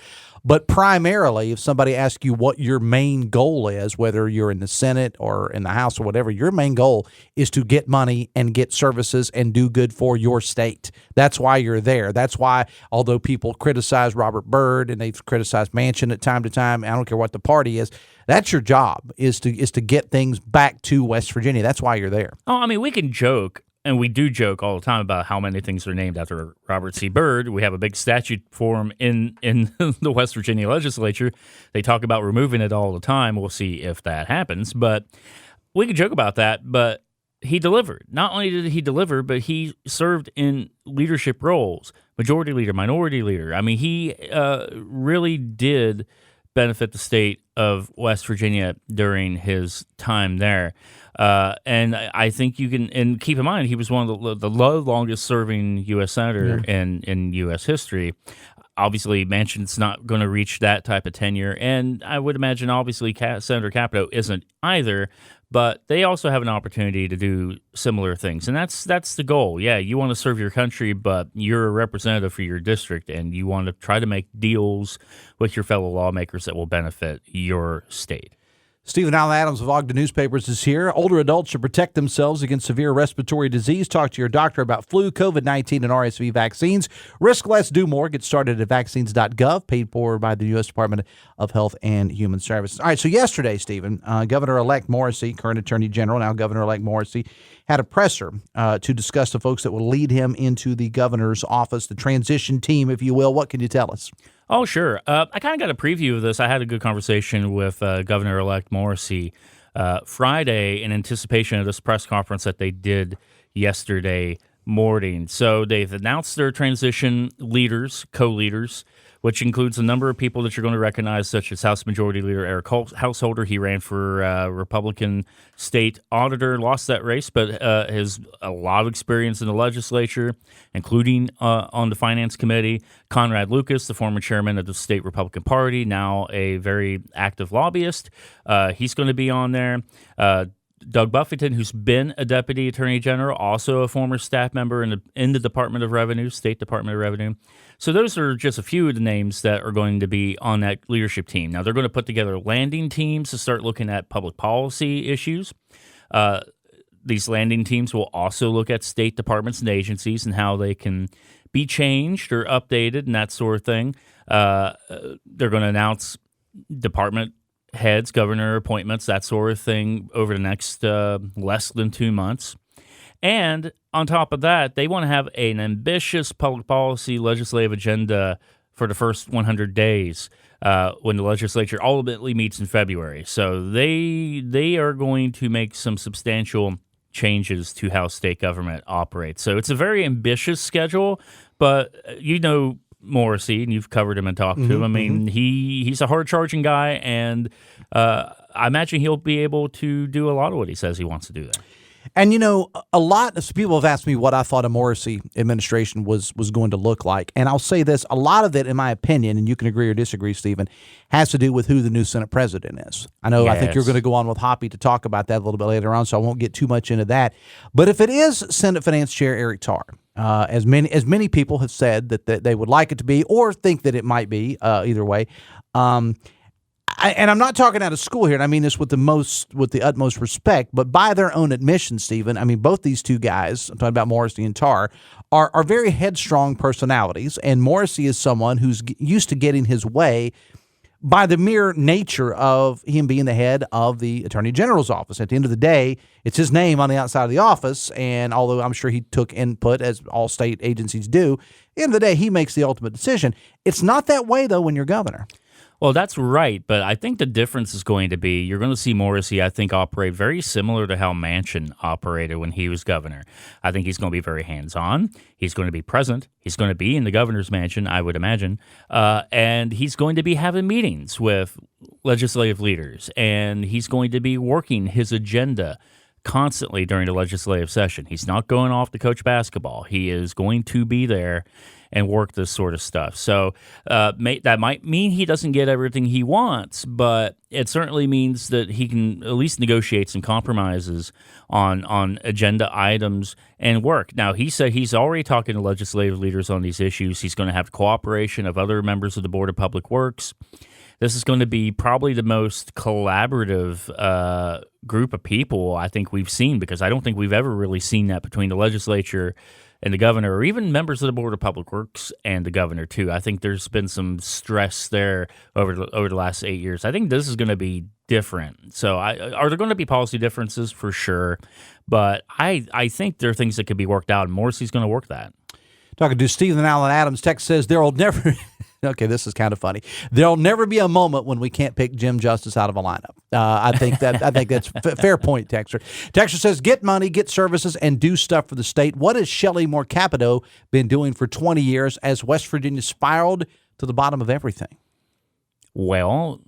But primarily, if somebody asks you what your main goal is, whether you're in the Senate or in the House or whatever, your main goal is to get money and get services and do good for your state. That's why you're there. That's why, although people criticize Robert Byrd and they've criticized Manchin at time to time, I don't care what the party is, that's your job, is to get things back to West Virginia. That's why you're there. Oh, I mean, we can joke, and we do joke all the time about how many things are named after Robert C. Byrd. We have a big statue for him in the West Virginia legislature. They talk about removing it all the time. We'll see if that happens. But we can joke about that, but he delivered. Not only did he deliver, but he served in leadership roles, majority leader, minority leader. I mean, he really did benefit the state of West Virginia during his time there. And I think you can, and keep in mind, he was one of the longest serving U.S. senator in U.S. history. Obviously, Manchin's not going to reach that type of tenure, and I would imagine, obviously, Senator Capito isn't either, but they also have an opportunity to do similar things, and that's the goal. Yeah, you want to serve your country, but you're a representative for your district, and you want to try to make deals with your fellow lawmakers that will benefit your state. Stephen Allen Adams of Ogden Newspapers is here. Older adults should protect themselves against severe respiratory disease. Talk to your doctor about flu, COVID-19, and RSV vaccines. Risk less, do more. Get started at vaccines.gov, paid for by the U.S. Department of Health and Human Services. All right, so yesterday, Stephen, Governor-elect Morrisey, current Attorney General, now Governor-elect Morrisey, had a presser to discuss the folks that will lead him into the governor's office, the transition team, if you will. What can you tell us? Oh, sure. I kind of got a preview of this. I had a good conversation with Governor-elect Morrisey Friday in anticipation of this press conference that they did yesterday morning. So they've announced their transition leaders, co-leaders, which includes a number of people that you're going to recognize, such as House Majority Leader Eric Householder. He ran for Republican state auditor, lost that race, but has a lot of experience in the legislature, including on the Finance Committee. Conrad Lucas, the former chairman of the state Republican Party, now a very active lobbyist. He's going to be on there. Doug Buffington, who's been a deputy attorney general, also a former staff member in the Department of Revenue, State Department of Revenue. So those are just a few of the names that are going to be on that leadership team. Now, they're going to put together landing teams to start looking at public policy issues. These landing teams will also look at state departments and agencies and how they can be changed or updated and that sort of thing. They're going to announce department heads, governor appointments, that sort of thing over the next less than 2 months. And on top of that, they want to have an ambitious public policy legislative agenda for the first 100 days when the legislature ultimately meets in February. So they are going to make some substantial changes to how state government operates. So it's a very ambitious schedule, but you know Morrisey, and you've covered him and talked to him. I mean, he's a hard-charging guy, and I imagine he'll be able to do a lot of what he says he wants to do there. And, you know, a lot of people have asked me what I thought a Morrisey administration was going to look like. And I'll say this, a lot of it, in my opinion, and you can agree or disagree, Stephen, has to do with who the new Senate president is. I know, yes. I think you're going to go on with Hoppy to talk about that a little bit later on, so I won't get too much into that. But if it is Senate Finance Chair Eric Tarr, as many people have said that they would like it to be or think that it might be, either way, and I'm not talking out of school here, and I mean this with the utmost respect, but by their own admission, Stephen, I mean, both these two guys, I'm talking about Morrisey and Tarr, are very headstrong personalities, and Morrisey is someone who's used to getting his way by the mere nature of him being the head of the Attorney General's office. At the end of the day, it's his name on the outside of the office, and although I'm sure he took input, as all state agencies do, at the end of the day, he makes the ultimate decision. It's not that way, though, when you're governor. Well, that's right, but I think the difference is going to be you're going to see Morrisey, I think, operate very similar to how Manchin operated when he was governor. I think he's going to be very hands-on. He's going to be present. He's going to be in the governor's mansion, I would imagine, and he's going to be having meetings with legislative leaders, and he's going to be working his agenda constantly during the legislative session. He's not going off to coach basketball. He is going to be there and work this sort of stuff. So that might mean he doesn't get everything he wants, but it certainly means that he can at least negotiate some compromises on agenda items and work. Now, he said he's already talking to legislative leaders on these issues. He's going to have cooperation of other members of the Board of Public Works. This is going to be probably the most collaborative group of people I think we've seen, because I don't think we've ever really seen that between the legislature and the governor, or even members of the Board of Public Works and the governor, too. I think there's been some stress there over the last 8 years. I think this is going to be different. So are there going to be policy differences? For sure. But I think there are things that could be worked out, and Morrisey's going to work that. Talking to Stephen Allen Adams, text says there will never... Okay, this is kind of funny. There'll never be a moment when we can't pick Jim Justice out of a lineup. I think that's a fair point, Texter. Texter says, get money, get services, and do stuff for the state. What has Shelley Moore Capito been doing for 20 years as West Virginia spiraled to the bottom of everything? Well,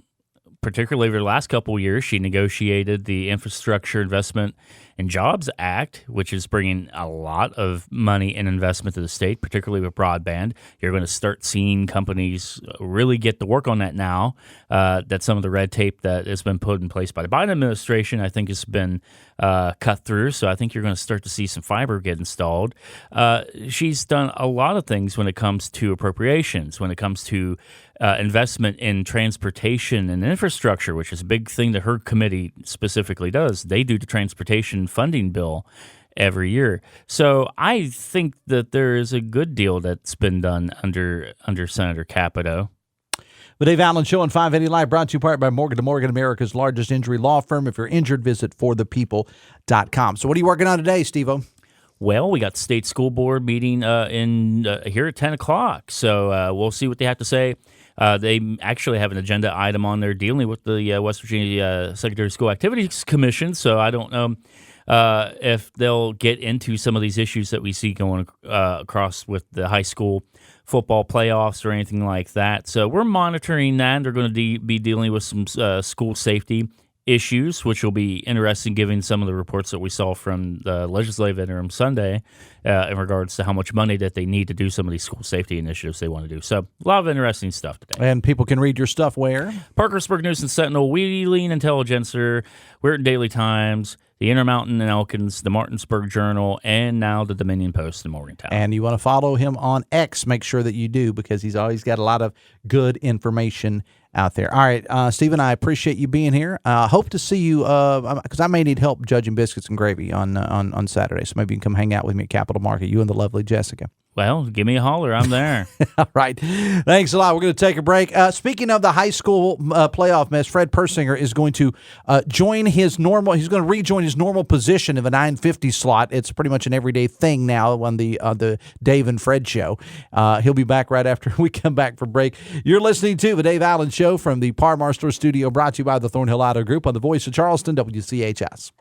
particularly over the last couple of years, she negotiated the Infrastructure Investment and Jobs Act, which is bringing a lot of money and investment to the state, particularly with broadband. You're going to start seeing companies really get to work on that now. That some of the red tape that has been put in place by the Biden administration, I think, has been cut through. So I think you're going to start to see some fiber get installed. She's done a lot of things when it comes to appropriations, when it comes to investment in transportation and infrastructure, which is a big thing that her committee specifically does. They do the transportation funding bill every year. So I think that there is a good deal that's been done under Senator Capito. The Dave Allen Show on 580 Live, brought to you in part by Morgan & Morgan, America's largest injury law firm. If you're injured, visit forthepeople.com. So what are you working on today, Steve-O? Well, we got the state school board meeting here at 10 o'clock. So we'll see what they have to say. They actually have an agenda item on there dealing with the West Virginia Secondary School Activities Commission. So I don't know if they'll get into some of these issues that we see going across with the high school football playoffs or anything like that. So we're monitoring that. They're going to be dealing with some school safety issues, which will be interesting given some of the reports that we saw from the legislative interim Sunday in regards to how much money that they need to do some of these school safety initiatives they want to do. So a lot of interesting stuff today. And people can read your stuff where? Parkersburg News and Sentinel, Wheeling Intelligencer, Weirton Daily Times, the Intermountain and Elkins, the Martinsburg Journal, and now the Dominion Post in Morgantown. And you want to follow him on X, make sure that you do, because he's always got a lot of good information out there. All right, Stephen, I appreciate you being here. Hope to see you, because I may need help judging biscuits and gravy on Saturday, so maybe you can come hang out with me at Capital Market, you and the lovely Jessica. Well, give me a holler. I'm there. All right. Thanks a lot. We're going to take a break. Speaking of the high school playoff mess, Fred Persinger is going to join his normal. He's going to rejoin his normal position of a 9:50 slot. It's pretty much an everyday thing now on the Dave and Fred show. He'll be back right after we come back for break. You're listening to the Dave Allen Show from the Par-Mar Store Studio, brought to you by the Thornhill Auto Group on the Voice of Charleston, WCHS.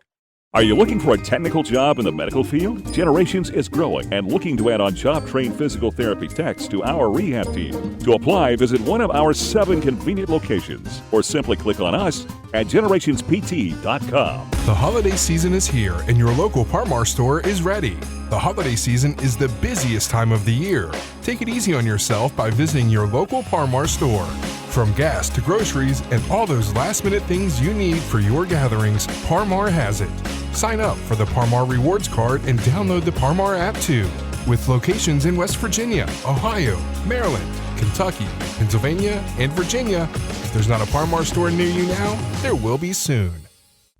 Are you looking for a technical job in the medical field? Generations is growing and looking to add on job-trained physical therapy techs to our rehab team. To apply, visit one of our 7 convenient locations or simply click on us at generationspt.com. The holiday season is here and your local Par-Mar store is ready. The holiday season is the busiest time of the year. Take it easy on yourself by visiting your local Par-Mar store. From gas to groceries and all those last-minute things you need for your gatherings, Par-Mar has it. Sign up for the Par-Mar Rewards Card and download the Par-Mar app too. With locations in West Virginia, Ohio, Maryland, Kentucky, Pennsylvania, and Virginia, there's not a Par Mar store near you now, there will be soon.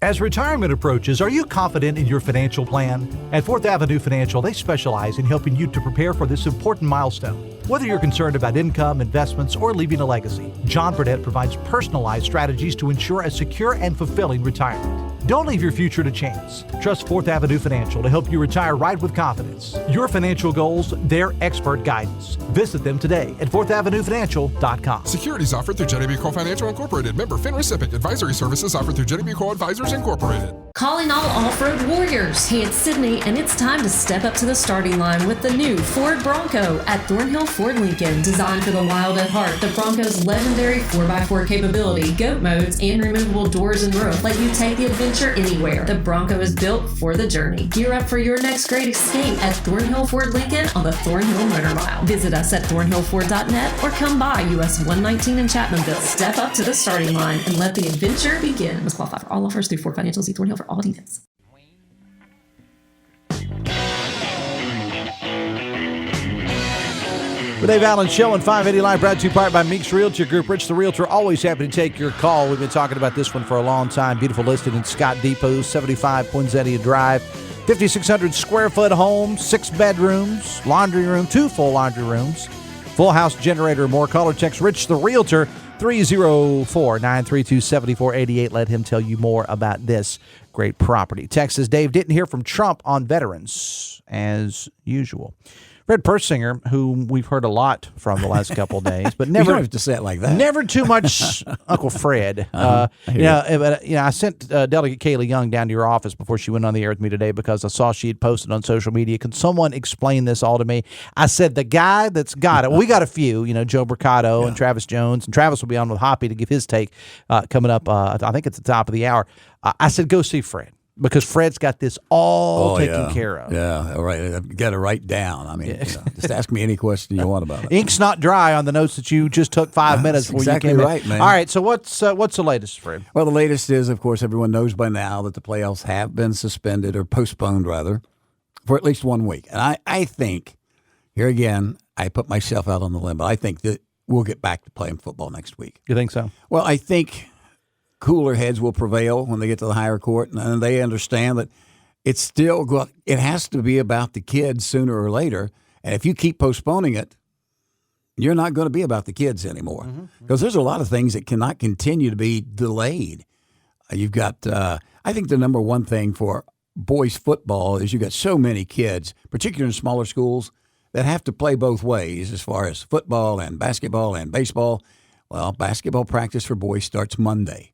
As retirement approaches, are you confident in your financial plan? At 4th Avenue Financial, they specialize in helping you to prepare for this important milestone. Whether you're concerned about income, investments, or leaving a legacy, John Burdett provides personalized strategies to ensure a secure and fulfilling retirement. Don't leave your future to chance. Trust 4th Avenue Financial to help you retire right with confidence. Your financial goals, their expert guidance. Visit them today at 4thavenuefinancial.com. Securities offered through Jenny B. Cole Financial Incorporated. Member FINRA SIPC. Advisory services offered through Jenny B. Cole Advisors Incorporated. Calling all off-road warriors. Hey, it's Sydney, and it's time to step up to the starting line with the new Ford Bronco at Thornhill Ford Lincoln. Designed for the wild at heart, the Bronco's legendary 4x4 capability, GOAT modes, and removable doors and roof let you take the adventure anywhere. The Bronco is built for the journey. Gear up for your next great escape at Thornhill Ford Lincoln on the Thornhill Motor Mile. Visit us at thornhillford.net or come by US 119 in Chapmanville. Step up to the starting line and let the adventure begin. Must qualify for all offers through Ford Financial. See Thornhill for all details. The Dave Allen Show on 580 Live, brought to you part by Meeks Realty Group. Rich the Realtor, always happy to take your call. We've been talking about this one for a long time. Beautiful listed in Scott Depot, 75 Poinsettia Drive. 5,600 square foot home, 6 bedrooms, laundry room, 2 full laundry rooms, full house generator, more. Call or text Rich the Realtor, 304-932-7488. Let him tell you more about this great property. Text says, Dave, didn't hear from Trump on veterans, as usual. Fred Persinger, whom we've heard a lot from the last couple of days, but never you don't have to say it like that. Never too much Uncle Fred. I sent Delegate Kayla Young down to your office before she went on the air with me today because I saw she had posted on social media. Can someone explain this all to me? I said the guy that's got it. We got a few, Joe Mercado and Travis Jones, and Travis will be on with Hoppy to give his take coming up. I think it's the top of the hour. I said go see Fred. Because Fred's got this all taken care of. Yeah, all right. I've got to write down. I mean, just ask me any question you want about it. Ink's not dry on the notes that you just took 5 minutes before exactly you came right, in. Man. All right, so what's the latest, Fred? Well, the latest is, of course, everyone knows by now that the playoffs have been suspended or postponed, rather, for at least 1 week. And I think, here again, I put myself out on the limb, but I think that we'll get back to playing football next week. You think so? Well, I think cooler heads will prevail when they get to the higher court, and they understand that it has to be about the kids sooner or later. And if you keep postponing it, you're not going to be about the kids anymore. Because there's a lot of things that cannot continue to be delayed. You've got, I think the number one thing for boys football is you've got so many kids, particularly in smaller schools, that have to play both ways as far as football and basketball and baseball. Well, basketball practice for boys starts Monday.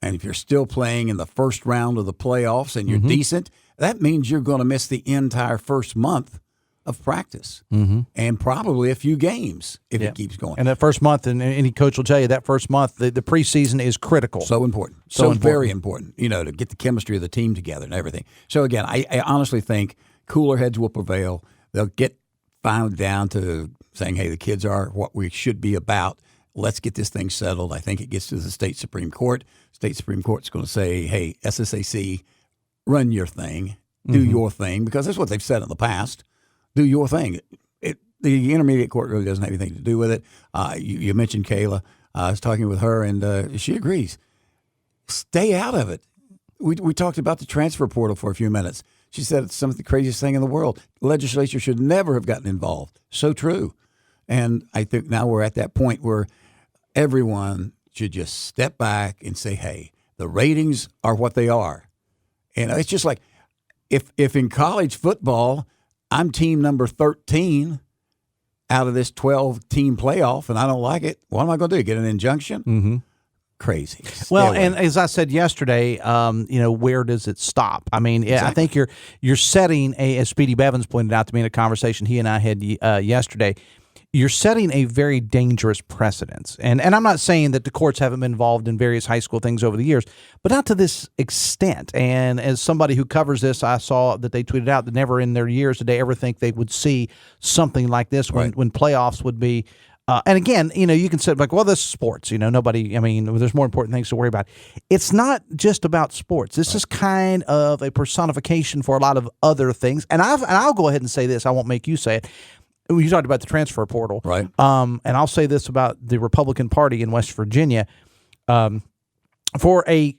And if you're still playing in the first round of the playoffs and you're decent, that means you're going to miss the entire first month of practice and probably a few games if it keeps going. And that first month, and any coach will tell you, that first month, the preseason is critical. So important. So very important, to get the chemistry of the team together and everything. So, again, I honestly think cooler heads will prevail. They'll get finally down to saying, hey, the kids are what we should be about. Let's get this thing settled. I think it gets to the state Supreme Court. State Supreme Court's going to say, hey, SSAC, run your thing, do your thing, because that's what they've said in the past. Do your thing. The intermediate court really doesn't have anything to do with it. You mentioned Kayla. I was talking with her, and she agrees. Stay out of it. We talked about the transfer portal for a few minutes. She said it's some of the craziest thing in the world. The legislature should never have gotten involved. So true. And I think now we're at that point where everyone should just step back and say, hey, the ratings are what they are. And it's just like if in college football, I'm team number 13 out of this 12-team playoff and I don't like it, what am I going to do, get an injunction? Crazy. Well, and as I said yesterday, where does it stop? I mean, exactly. I think you're setting, as Speedy Bevins pointed out to me in a conversation he and I had yesterday, you're setting a very dangerous precedent. And I'm not saying that the courts haven't been involved in various high school things over the years, but not to this extent. And as somebody who covers this, I saw that they tweeted out that never in their years did they ever think they would see something like this when playoffs would be. And again, you can say like, well, this is sports. There's more important things to worry about. It's not just about sports. This is kind of a personification for a lot of other things. And I'll go ahead and say this. I won't make you say it. you talked about the transfer portal. Right. And I'll say this about the Republican Party in West Virginia. For a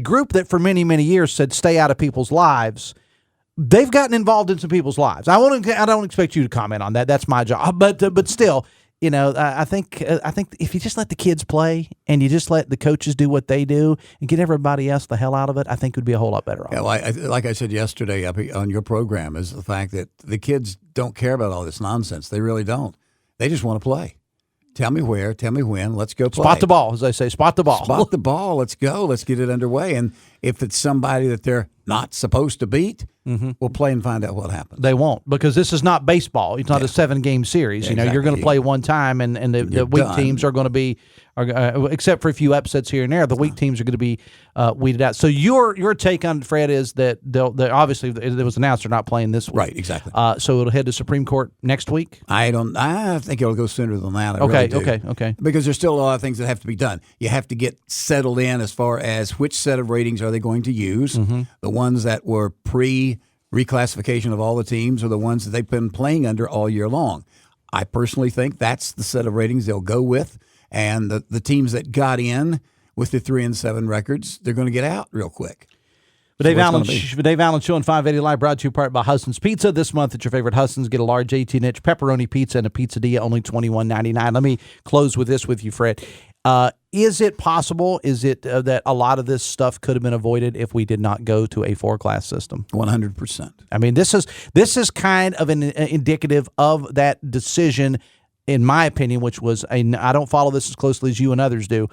group that for many, many years said stay out of people's lives, they've gotten involved in some people's lives. I don't expect you to comment on that. That's my job. But still, I think if you just let the kids play and you just let the coaches do what they do and get everybody else the hell out of it, I think it would be a whole lot better off. Yeah, like I said yesterday on your program, is the fact that the kids don't care about all this nonsense. They really don't. They just want to play. Tell me where, tell me when, let's go play. Spot the ball, as they say, spot the ball. Spot the ball, let's go, let's get it underway. And if it's somebody that they're not supposed to beat, we'll play and find out what happens. They won't, because this is not baseball. It's not a 7-game series. Yeah, Exactly. You're going to play one time, and the weak done. teams are going to be, except for a few upsets here and there, the weak teams are going to be weeded out. So your take on it, Fred, is that they'll obviously it was announced they're not playing this week. Right, exactly. So it'll head to Supreme Court next week? I think it'll go sooner than that. I Okay, really do. okay. Because there's still a lot of things that have to be done. You have to get settled in as far as which set of ratings are they going to use. The ones that were pre-reclassification of all the teams are the ones that they've been playing under all year long. I personally think that's the set of ratings they'll go with. And the teams that got in with the 3-7 records, they're going to get out real quick. The Dave Allen Show on 580 Live, brought to you in part by Huston's Pizza. This month at your favorite Huston's, get a large 18-inch pepperoni pizza and a pizzadilla, only $21.99. Let me close with this with you, Fred. Is it possible, that a lot of this stuff could have been avoided if we did not go to a 4-class system? 100%. I mean, this is kind of an indicative of that decision, in my opinion, which was I don't follow this as closely as you and others do,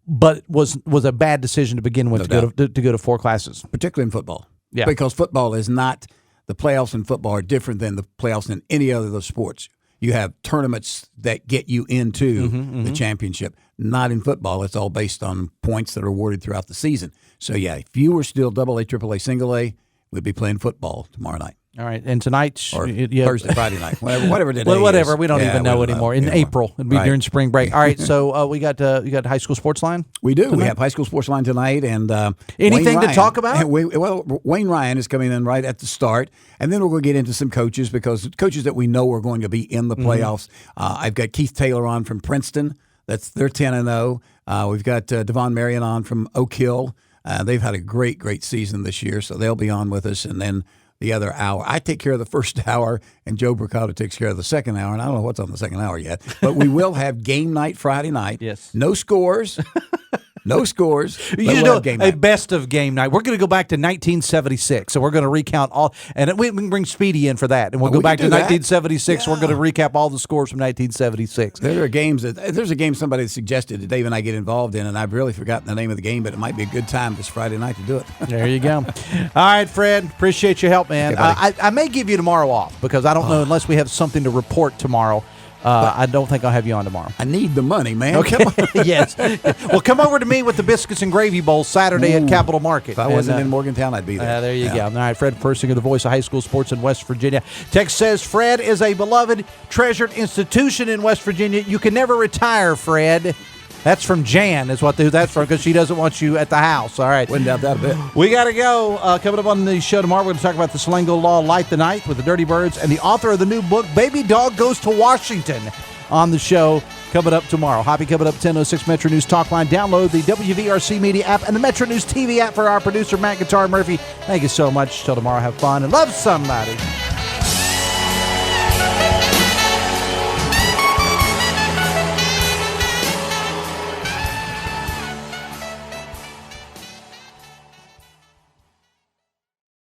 but was a bad decision to begin with to go to 4 classes, particularly in football. Yeah, because football is not the playoffs in football are different than the playoffs in any other of those sports. You have tournaments that get you into the championship. Not in football. It's all based on points that are awarded throughout the season. So, yeah, if you were still AA, AAA, single A, we'd be playing football tomorrow night. All right, and tonight Thursday, Friday night, whatever today is. Whatever, we don't even know anymore. In April, it'll be during spring break. All right, so we got high school sports line. We do. Tonight? We have high school sports line tonight, and anything to talk about? Wayne Ryan is coming in right at the start, and then we're going to get into some coaches because coaches that we know are going to be in the playoffs. I've got Keith Taylor on from Princeton. They're 10-0. We've got Devon Marion on from Oak Hill. They've had a great season this year, so they'll be on with us, and then the other hour. I take care of the first hour, and Joe Bricado takes care of the second hour, and I don't know what's on the second hour yet. But we will have game night Friday night. Yes. No scores. No scores. You know, a best of game night. We're going to go back to 1976, so we're going to recount all, and we can bring Speedy in for that, and we'll go back to 1976. Yeah. We're going to recap all the scores from 1976. There's a game somebody suggested that Dave and I get involved in, and I've really forgotten the name of the game, but it might be a good time this Friday night to do it. There you go. All right, Fred, appreciate your help, man. Okay, I may give you tomorrow off because I don't know unless we have something to report tomorrow. I don't think I'll have you on tomorrow. I need the money, man. Okay. Yes. Well, come over to me with the Biscuits and Gravy Bowl Saturday at Capitol Market. If I wasn't in Morgantown, I'd be there. There you go. All right, Fred Persinger, the voice of high school sports in West Virginia. Text says, Fred is a beloved, treasured institution in West Virginia. You can never retire, Fred. That's from Jan, is what that's from, because she doesn't want you at the house. All right. Wouldn't doubt that a bit. We got to go. Coming up on the show tomorrow, we're going to talk about the Selengo Law Light the Night with the Dirty Birds and the author of the new book, Baby Dog Goes to Washington, on the show coming up tomorrow. Hoppy coming up 10:06 Metro News Talk Line. Download the WVRC Media app and the Metro News TV app for our producer, Matt Guitar Murphy. Thank you so much. Till tomorrow, have fun and love somebody.